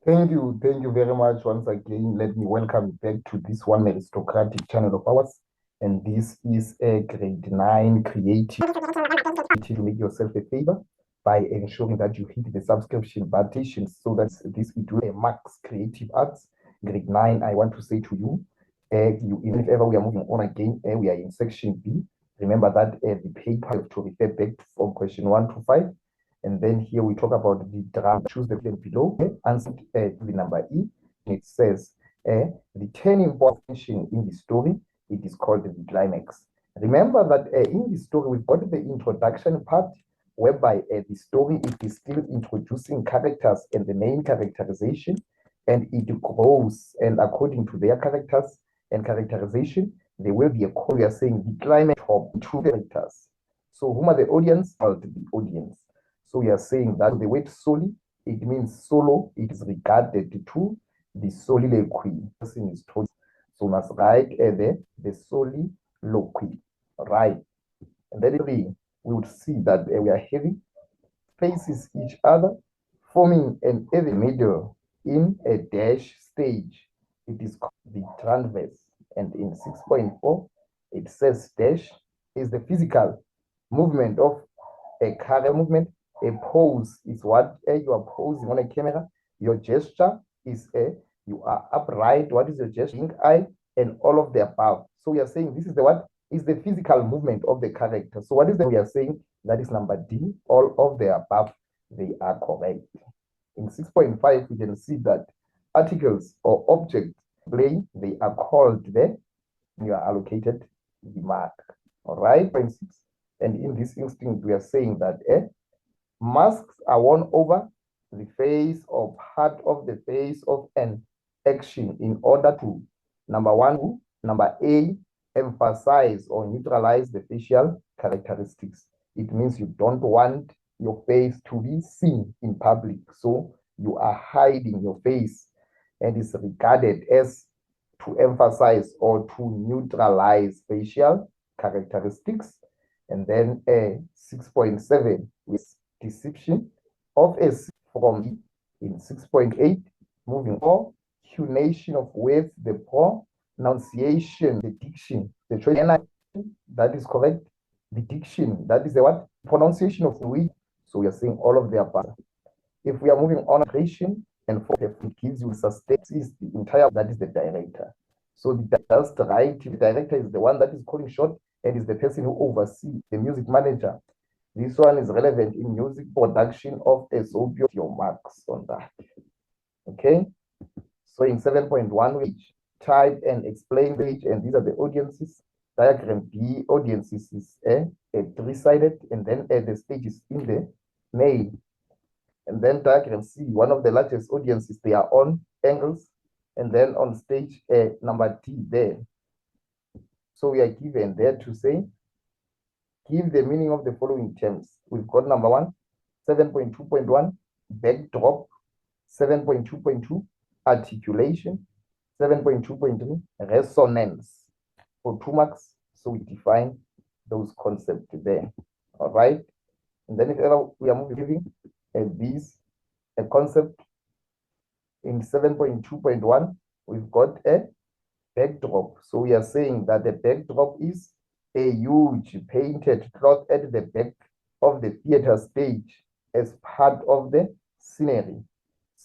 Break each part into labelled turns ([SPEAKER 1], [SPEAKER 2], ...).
[SPEAKER 1] Thank you very much once again. Let me welcome you back to this one aristocratic channel of ours. And this is a grade 9 creative. To make yourself a favor by ensuring that you hit the subscription button so that this we do a Max Creative Arts grade 9. I want to say to you, even if ever we are moving on again, we are in section B. Remember that the paper have to refer back from question 1 to 5. And then here we talk about the drama. Choose the field below. Answer the number E. It says the turning point in the story. It is called the climax. Remember that in the story we've got the introduction part, whereby the story is still introducing characters and the main characterization, and it grows. And according to their characters and characterization, there will be a call. We are saying the climax of two characters. So whom are the audience? The audience. So we are saying that the word soli, it means solo. It is regarded to the soliloquy. Person is told. So we must write the soliloquy, right? And then we would see that we are having faces each other, forming an even middle in a dash stage. It is called the transverse. And in 6.4, it says dash is the physical movement of a career movement. A pose is what you are posing on a camera. Your gesture is you are upright. What is your gesture? Eye and all of the above. So we are saying this is the what is the physical movement of the character. So what is that we are saying? That is number D. All of the above, they are correct. In 6.5, we can see that articles or objects play, they are called there. You are allocated the mark. All right. And in this instinct, we are saying that masks are worn over the face or part of the face of an action in order to, number A, emphasize or neutralize the facial characteristics. It means you don't want your face to be seen in public. So you are hiding your face, and is regarded as to emphasize or to neutralize facial characteristics. And then 6.7 with deception of a from in 6.8, moving on, cunation of words, the pronunciation, the diction, the choice, that is correct. The diction, that is the what? Pronunciation of the word. So we are saying all of the above. If we are moving on, creation and for it gives you sustain is the entire, that is the director. So the just right, the director is the one that is calling shot and is the person who oversees the music manager. This one is relevant in music production of a Zobio, your marks on that. Okay. So in 7.1, which type and explain page, and these are the audiences. Diagram B, audiences is a three-sided, and then the stage is in the main. And then diagram C, one of the largest audiences, they are on angles, and then on stage number D there. So we are given there to say, give the meaning of the following terms. We've got number 1, 7.2.1, backdrop, 7.2.2, articulation, 7.2.3, resonance for 2 marks. So we define those concepts there. All right. And then if ever we are moving a concept in 7.2.1, we've got a backdrop. So we are saying that the backdrop is a huge painted cloth at the back of the theater stage as part of the scenery.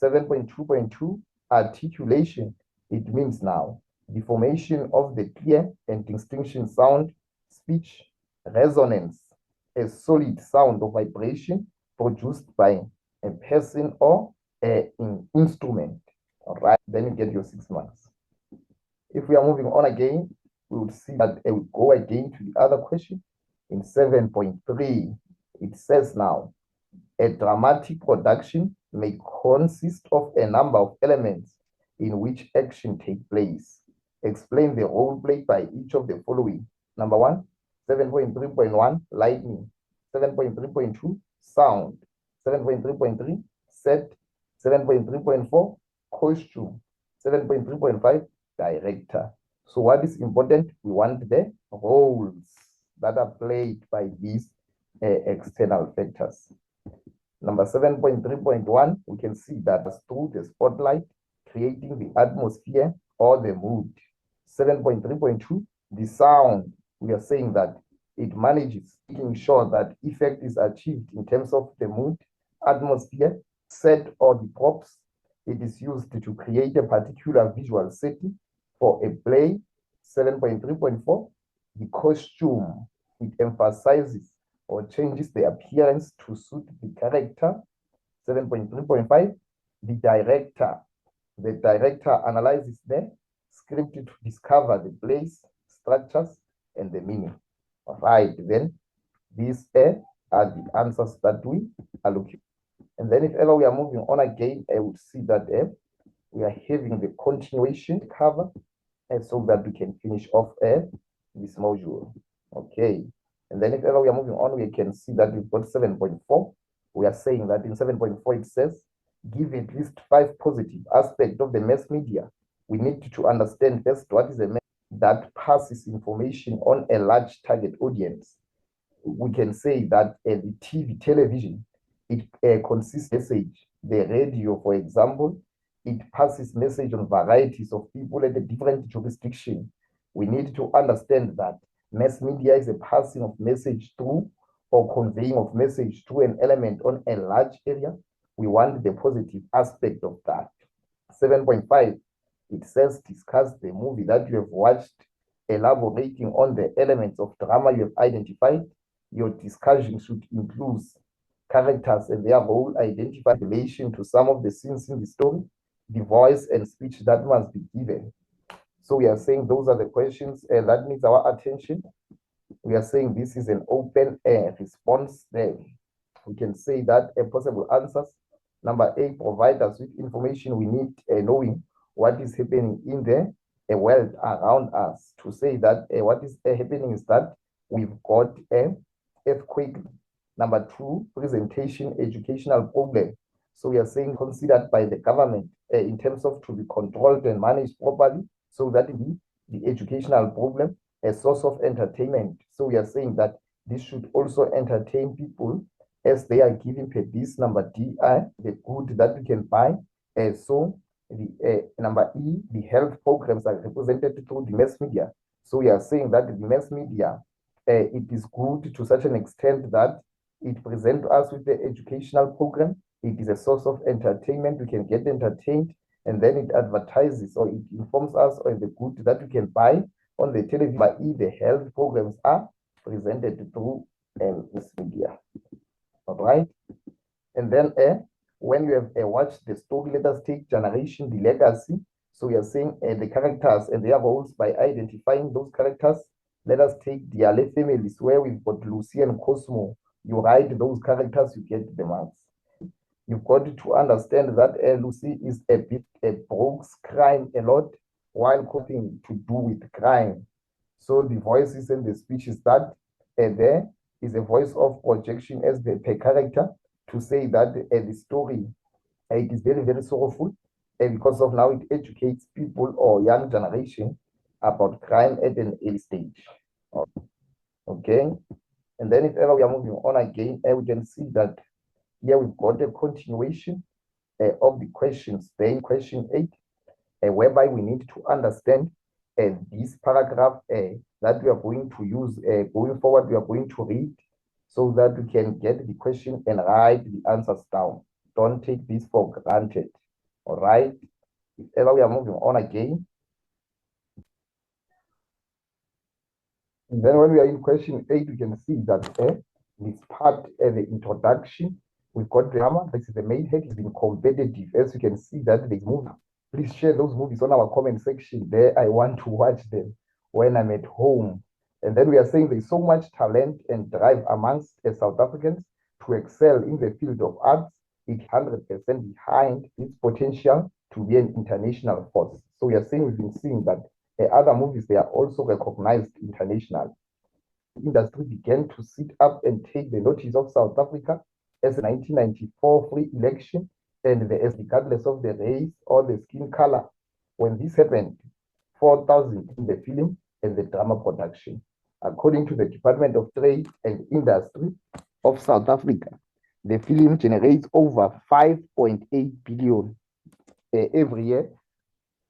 [SPEAKER 1] 7.2.2, articulation. It means now the formation of the clear and distinction sound, speech, resonance, a solid sound of vibration produced by a person or an instrument. All right, then you get your 6 marks. If we are moving on again, we would see that we go again to the other question. In 7.3, it says now, a dramatic production may consist of a number of elements in which action takes place. Explain the role played by each of the following. Number 1, 7.3.1, lightning. 7.3.2, sound. 7.3.3, set. 7.3.4, costume. 7.3.5, director. So what is important? We want the roles that are played by these external factors. Number 7.3.1, we can see that through the spotlight, creating the atmosphere or the mood. 7.3.2, the sound, we are saying that it manages making sure that effect is achieved in terms of the mood, atmosphere, set, or the props. It is used to create a particular visual setting for a play. 7.3.4, the costume, it emphasizes or changes the appearance to suit the character. 7.3.5, the director. The director analyzes the script to discover the place, structures, and the meaning. All right, then these are the answers that we are looking. And then if ever we are moving on again, I would see that we are having the continuation cover so that we can finish off this module. Okay. And then if ever we are moving on, we can see that we've got 7.4. We are saying that in 7.4 it says, give at least 5 positive aspects of the mass media. We need to understand first what is a mass that passes information on a large target audience. We can say that the television, it consists of message. The radio, for example, it passes message on varieties of people at a different jurisdiction. We need to understand that mass media is a passing of message through or conveying of message through an element on a large area. We want the positive aspect of that. 7.5, it says discuss the movie that you have watched, elaborating on the elements of drama you have identified. Your discussion should include characters and their role, identify relation to some of the scenes in the story, the voice and speech that must be given. So we are saying those are the questions that needs our attention. We are saying this is an open response there. We can say that possible answers. Number 8, provide us with information we need, knowing what is happening in the world around us. To say that what is happening is that we've got an earthquake. Number 2, presentation, educational problem. So we are saying considered by the government in terms of to be controlled and managed properly, so that the educational problem, a source of entertainment. So we are saying that this should also entertain people as they are given per this. Number D, the good that we can buy. So the number E, the health programs are represented through the mass media. So we are saying that the mass media, it is good to such an extent that it presents us with the educational program. It is a source of entertainment. We can get entertained, and then it advertises or it informs us on the good that we can buy on the television. By E, the health programs are presented through mass media. All right. And then when you have watched the story, let us take generation, the legacy. So we are saying the characters and their roles by identifying those characters. Let us take the Ale families, where we've got Lucy and Cosmo. You write those characters, you get the marks. You've got to understand that Lucy is a bit broke crime a lot, while nothing to do with crime. So the voices and the speeches that there is a voice of projection as the per character, to say that the story it is very, very sorrowful, because of now it educates people or young generation about crime at an early stage. Okay. And then if ever we are moving on again, we can see that here we've got a continuation of the questions. Then question 8, whereby we need to understand this paragraph that we are going to use going forward. We are going to read so that we can get the question and write the answers down. Don't take this for granted. All right. If ever we are moving on again. And then when we are in question 8, we can see that this part, the introduction, we've got drama. This is the main head. It's been competitive. As you can see that there's movie. Please share those movies on our comment section. There, I want to watch them when I'm at home. And then we are saying there's so much talent and drive amongst South Africans to excel in the field of arts. It's 100% behind its potential to be an international force. So we are saying we've been seeing that other movies, they are also recognized internationally. The industry began to sit up and take the notice of South Africa as the 1994 free election, and regardless of the race or the skin color. When this happened, 4,000 in the film and the drama production. According to the Department of Trade and Industry of South Africa, The film generates over 5.8 billion every year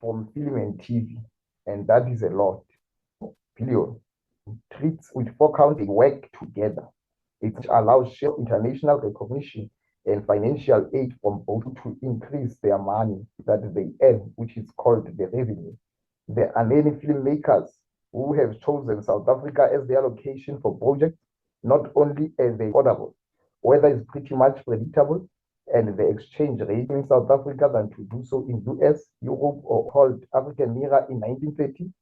[SPEAKER 1] from film and TV, and that is a lot. Billion. Treats with 4 countries work together. It allows shared international recognition and financial aid from both to increase their money that they earn, which is called the revenue. There are many filmmakers who have chosen South Africa as their location for projects, not only as they affordable. Weather is pretty much predictable, and the exchange rate in South Africa than to do so in US, Europe, or called African Mirror in 1930.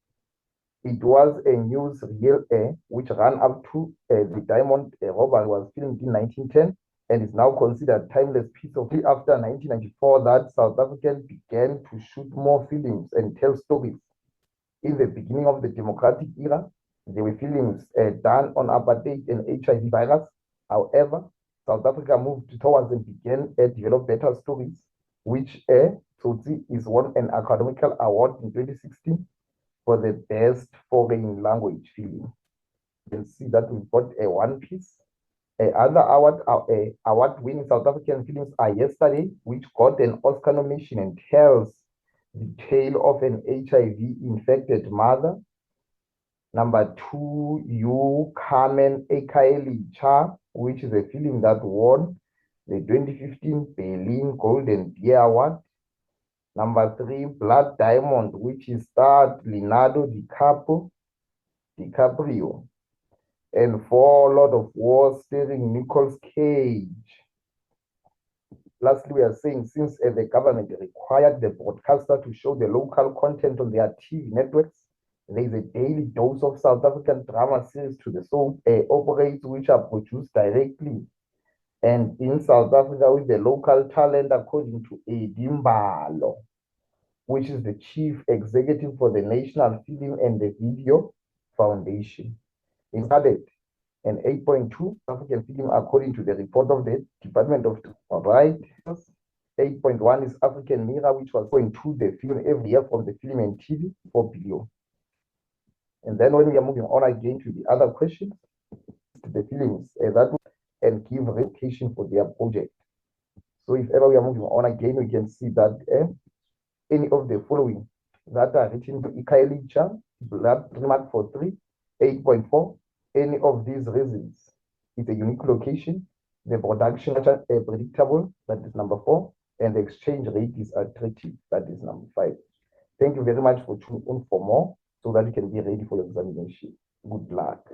[SPEAKER 1] It was a news real which ran up to the diamond robbery was filmed in 1910 and is now considered timeless piece of after 1994 that South Africans began to shoot more films and tell stories. In the beginning of the democratic era, there were films done on apartheid and HIV virus. However, South Africa moved towards and began to develop better stories, which Tsotsi is won an academical award in 2016 for the best foreign language film. You can see that we've got a One Piece. Other award-winning South African films are Yesterday, which got an Oscar nomination and tells the tale of an HIV-infected mother. Number 2, You Carmen Ekaeli Cha, which is a film that won the 2015 Berlin Golden Bear Award. Number 3, Blood Diamond, which is starred Leonardo DiCaprio. And 4, Lord of War, starring Nicolas Cage. Lastly, we are saying since the government required the broadcaster to show the local content on their TV networks, there is a daily dose of South African drama series to the soap operates, which are produced directly and in South Africa with the local talent, according to Eddie Mbalo, which is the chief executive for the National Film and the Video Foundation. It started an 8.2 African film according to the report of the Department of Right. 8.1 is African Mirror, which was 0.2 the film every year from the film and TV, 4 billion. And then when we are moving on again to the other questions, the films that and give relocation for their project. So if ever we are moving on again, we can see that any of the following that are written to Ikaeli Chan, Blood Remark for 3, 8.4, any of these reasons. It's a unique location, the production is predictable, that is number 4, and the exchange rate is attractive, that is number 5. Thank you very much for tuning in for more so that you can be ready for your examination. Good luck.